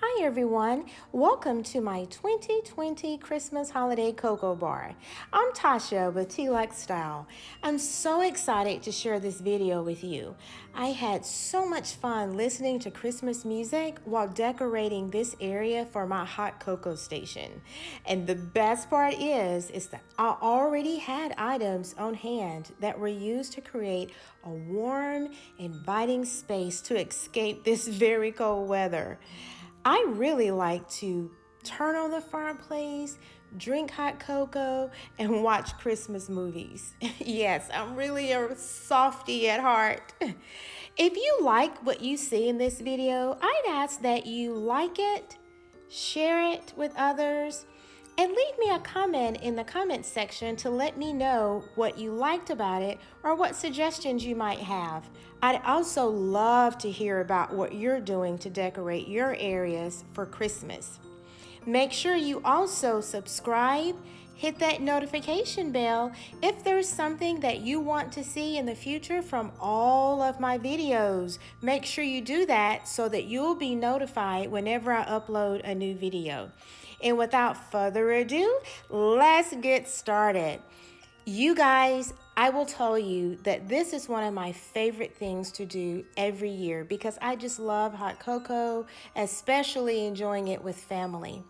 Hi everyone, welcome to my 2020 Christmas Holiday Cocoa Bar. I'm Tasha with tluxestyle. I'm so excited to share this video with you. I had so much fun listening to Christmas music while decorating this area for my hot cocoa station. And the best part is that I already had items on hand that were used to create a warm, inviting space to escape this very cold weather. I really like to turn on the fireplace, drink hot cocoa, and watch Christmas movies. Yes, I'm really a softie at heart. If you like what you see in this video, I'd ask that you like it, share it with others, and leave me a comment in the comments section to let me know what you liked about it or what suggestions you might have. I'd also love to hear about what you're doing to decorate your areas for Christmas. Make sure you also subscribe, hit that notification bell if there's something that you want to see in the future from all of my videos. Make sure you do that so that you'll be notified whenever I upload a new video. And without further ado, let's get started. You guys, I will tell you that this is one of my favorite things to do every year because I just love hot cocoa, especially enjoying it with family.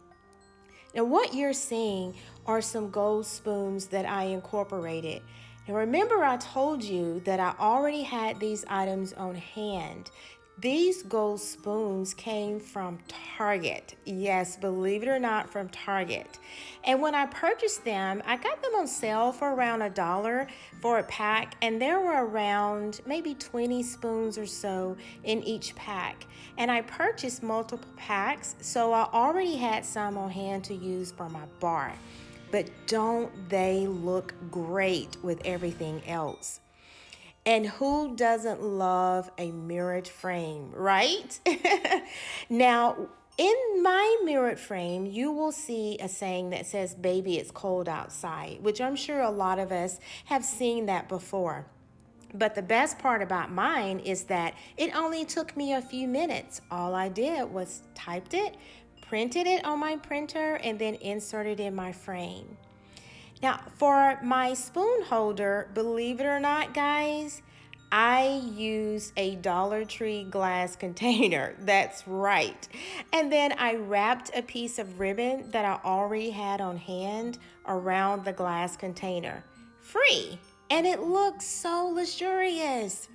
Now, what you're seeing are some gold spoons that I incorporated. Now, remember I told you that I already had these items on hand. These gold spoons came from Target. Yes, believe it or not, from Target. And when I purchased them, I got them on sale for around $1 for a pack, and there were around maybe 20 spoons or so in each pack. And I purchased multiple packs, so I already had some on hand to use for my bar. But don't they look great with everything else? And who doesn't love a mirrored frame, right? Now, in my mirrored frame, you will see a saying that says, "Baby, it's cold outside," which I'm sure a lot of us have seen that before. But the best part about mine is that it only took me a few minutes. All I did was typed it, printed it on my printer, and then inserted in my frame. Now, for my spoon holder, believe it or not, guys, I use a Dollar Tree glass container. That's right. And then I wrapped a piece of ribbon that I already had on hand around the glass container. Free. And it looks so luxurious.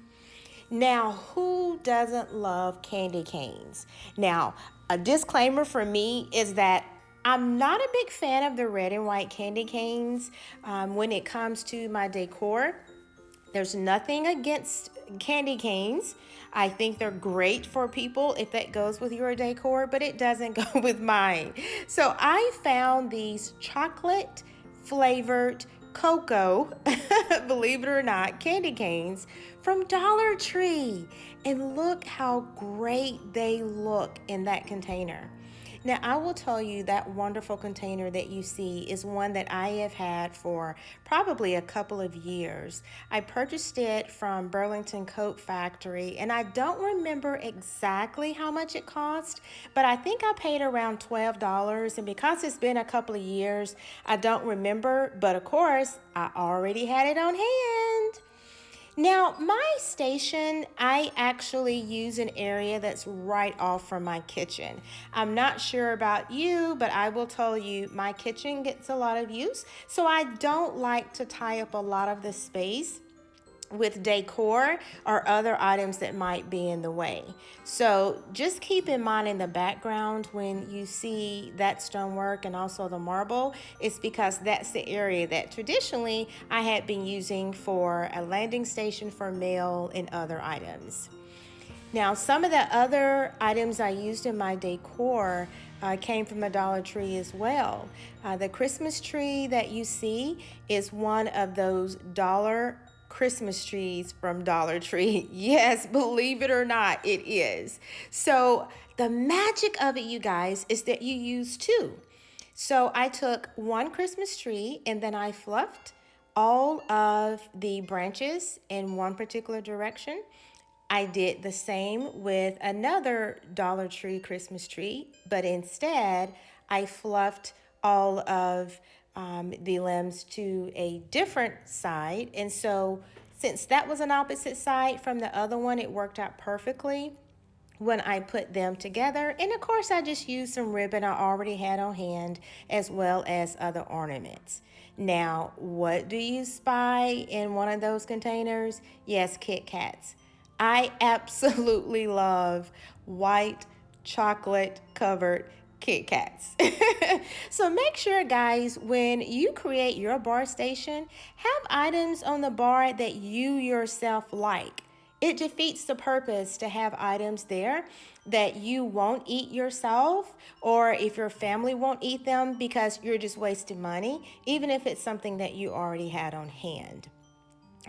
Now, who doesn't love candy canes? Now, a disclaimer for me is that I'm not a big fan of the red and white candy canes when it comes to my decor. There's nothing against candy canes. I think they're great for people if that goes with your decor, but it doesn't go with mine. So I found these chocolate flavored cocoa, believe it or not, candy canes from Dollar Tree. And look how great they look in that container. Now, I will tell you that wonderful container that you see is one that I have had for probably a couple of years. I purchased it from Burlington Coat Factory, and I don't remember exactly how much it cost, but I think I paid around $12. And because it's been a couple of years, I don't remember, but of course, I already had it on hand. Now, my station, I actually use an area that's right off from my kitchen. I'm not sure about you, but I will tell you my kitchen gets a lot of use, so I don't like to tie up a lot of the space with decor or other items that might be in the way. So just keep in mind in the background when you see that stonework and also the marble, it's because that's the area that traditionally I had been using for a landing station for mail and other items. Now, some of the other items I used in my decor came from the Dollar Tree as well. The Christmas tree that you see is one of those dollar Christmas trees from Dollar Tree. Yes, believe it or not, it is. So the magic of it, you guys, is that you use two. So I took one Christmas tree and then I fluffed all of the branches in one particular direction. I did the same with another Dollar Tree Christmas tree, but instead I fluffed all of the limbs to a different side. And so, since that was an opposite side from the other one, it worked out perfectly when I put them together. And of course, I just used some ribbon I already had on hand as well as other ornaments. Now, what do you spy in one of those containers? Yes, Kit Kats. I absolutely love white chocolate covered Kit Kats. So make sure, guys, when you create your bar station, have items on the bar that you yourself like. It defeats the purpose to have items there that you won't eat yourself, or if your family won't eat them because you're just wasting money, even if it's something that you already had on hand.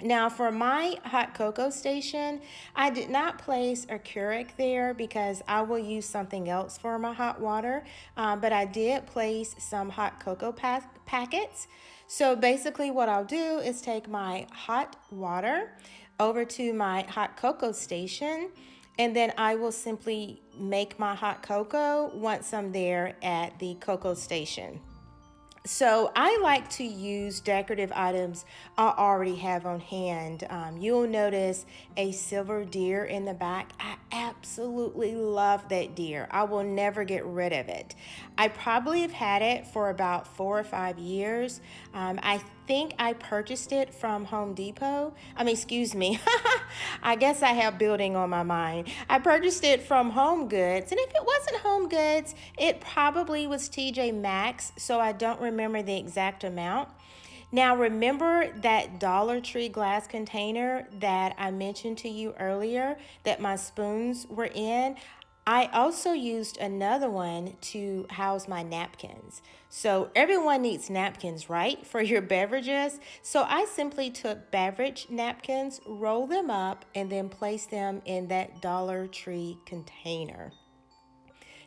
Now, for my hot cocoa station, I did not place a Keurig there because I will use something else for my hot water, but I did place some hot cocoa packets. So basically what I'll do is take my hot water over to my hot cocoa station, and then I will simply make my hot cocoa once I'm there at the cocoa station. So I like to use decorative items I already have on hand. You'll notice a silver deer in the back. I absolutely love that deer. I will never get rid of it. I probably have had it for about 4 or 5 years. I think I purchased it from Home Depot. Excuse me. I guess I have building on my mind. I purchased it from Home Goods, and if it wasn't Home Goods, it probably was TJ Maxx, so I don't remember the exact amount. Now, remember that Dollar Tree glass container that I mentioned to you earlier that my spoons were in? I also used another one to house my napkins. So everyone needs napkins, right, for your beverages? So I simply took Beverage napkins, rolled them up, and then placed them in that Dollar Tree container.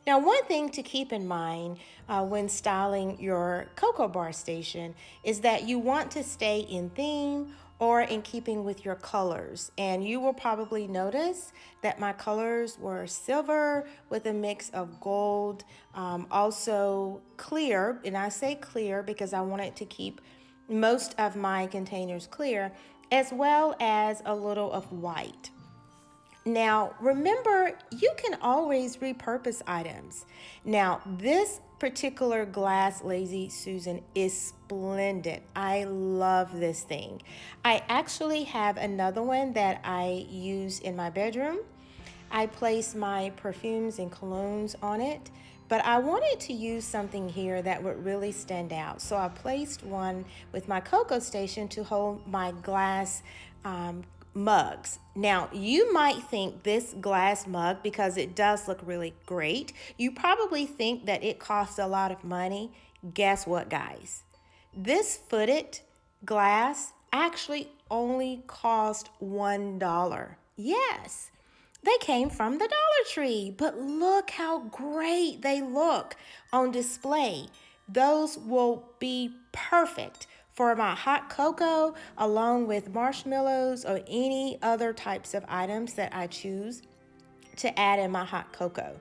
Now, one thing to keep in mind when styling your cocoa bar station is that you want to stay in theme or in keeping with your colors. And you will probably notice that my colors were silver with a mix of gold, also clear. And I say clear because I wanted to keep most of my containers clear, as well as a little of white. Now, remember, you can always repurpose items. Now, this particular glass Lazy Susan is splendid. I love this thing. I actually have another one that I use in my bedroom. I place my perfumes and colognes on it, but I wanted to use something here that would really stand out. So I placed one with my cocoa station to hold my glass mugs. Now, you might think this glass mug, because it does look really great, you probably think that it costs a lot of money. Guess what, guys? This footed glass actually only cost $1. Yes, they came from the Dollar Tree, but look how great they look on display. Those will be perfect for my hot cocoa along with marshmallows or any other types of items that I choose to add in my hot cocoa.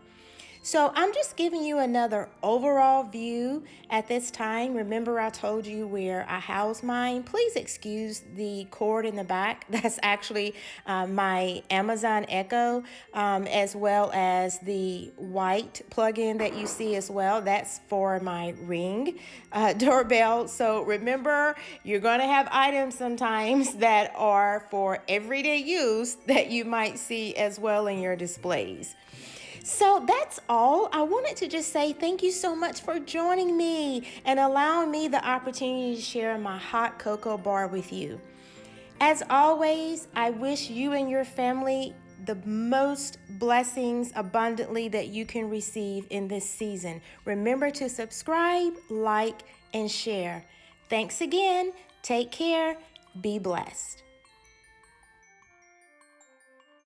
So I'm just giving you another overall view at this time. Remember, I told you where I house mine. Please excuse the cord in the back. That's actually my Amazon Echo, as well as the white plug-in that you see as well. That's for my Ring doorbell. So remember, you're going to have items sometimes that are for everyday use that you might see as well in your displays. So that's all. I wanted to just say thank you so much for joining me and allowing me the opportunity to share my hot cocoa bar with you. As always, I wish you and your family the most blessings abundantly that you can receive in this season. Remember to subscribe, like, and share. Thanks again. Take care. Be blessed.